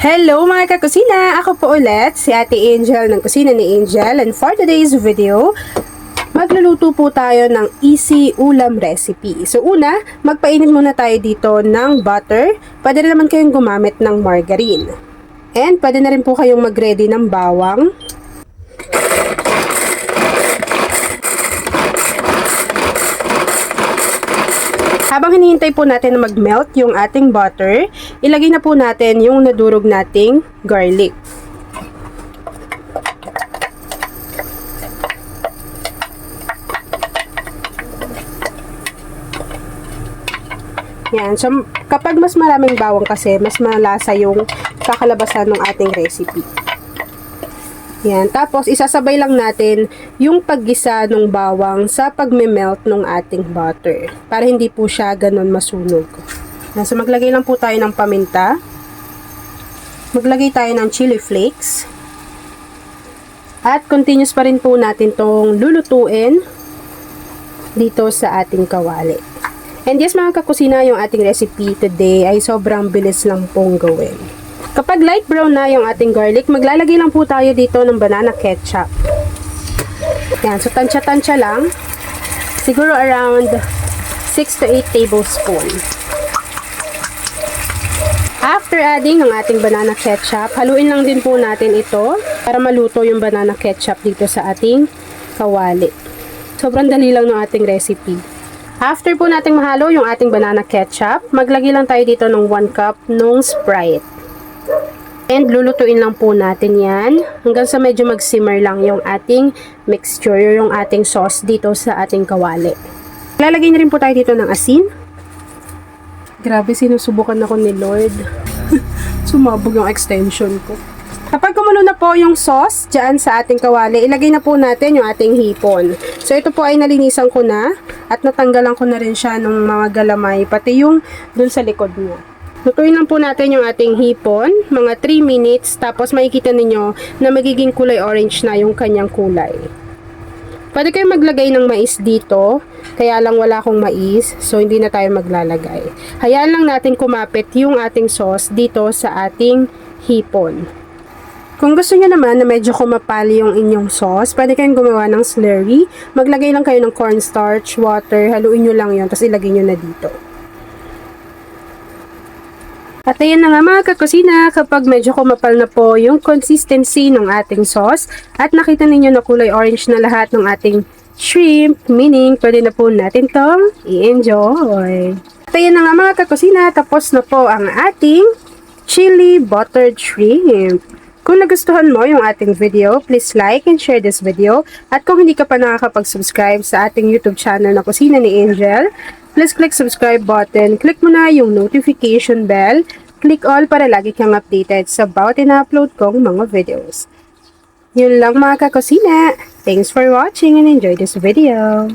Hello mga kakusina! Ako po ulit, si Ate Angel ng Kusina ni Angel, and for today's video, magluluto po tayo ng easy ulam recipe. So una, magpainit muna tayo dito ng butter. Pwede rin naman kayong gumamit ng margarine. And pwede na rin po kayong mag-ready ng bawang. Habang hinihintay po natin na mag-melt yung ating butter, ilagay na po natin yung nadurog nating garlic. Yan. So, kapag mas maraming bawang kasi, mas malasa yung kakalabasan ng ating recipe. Yan. Tapos, isasabay lang natin yung paggisa ng bawang sa pagme-melt ng ating butter. Para hindi po siya ganun masunog. Yan. So, maglagay lang po tayo ng paminta. Maglagay tayo ng chili flakes. At continuous pa rin po natin tong lulutuin dito sa ating kawali. And yes mga kakusina, yung ating recipe today ay sobrang bilis lang pong gawin. Kapag light brown na yung ating garlic, maglalagay lang po tayo dito ng banana ketchup. Yan, so tansya-tansya lang. Siguro around 6 to 8 tablespoons. After adding ng ating banana ketchup, haluin lang din po natin ito para maluto yung banana ketchup dito sa ating kawali. Sobrang dali lang ng ating recipe. After po nating mahalo yung ating banana ketchup, maglagay lang tayo dito ng 1 cup ng Sprite. And lulutuin lang po natin yan hanggang sa medyo mag-simmer lang yung ating mixture, yung ating sauce dito sa ating kawali. Lalagay na rin po tayo dito ng asin. Grabe, sinusubukan ako ni Lord. Sumabog yung extension ko. Kapag kumulo na po yung sauce dyan sa ating kawali, ilagay na po natin yung ating hipon. So ito po ay nalinisan ko na at natanggalan ko na rin siya ng mga galamay, pati yung dun sa likod niya. Lutuin lang po natin yung ating hipon, mga 3 minutes, tapos makikita ninyo na magiging kulay orange na yung kanyang kulay. Pwede kayong maglagay ng mais dito, kaya lang wala akong mais, so hindi na tayo maglalagay. Hayaan lang natin kumapit yung ating sauce dito sa ating hipon. Kung gusto niyo naman na medyo kumapal yung inyong sauce, pwede kayong gumawa ng slurry. Maglagay lang kayo ng cornstarch, water, haluin nyo lang yun, tapos ilagay nyo na dito. At ayan na nga mga kakusina, kapag medyo kumapal na po yung consistency ng ating sauce at nakita ninyo na kulay orange na lahat ng ating shrimp, meaning pwede na po natin tong i-enjoy. At ayan na nga mga kakusina, tapos na po ang ating chili buttered shrimp. Kung nagustuhan mo yung ating video, please like and share this video. At kung hindi ka pa nakakapag-subscribe sa ating YouTube channel na Kusina ni Angel, please click subscribe button, click mo na yung notification bell, click all para lagi kang updated sa bawat ina-upload kong mga videos. Yun lang mga kakusina. Thanks for watching and enjoy this video.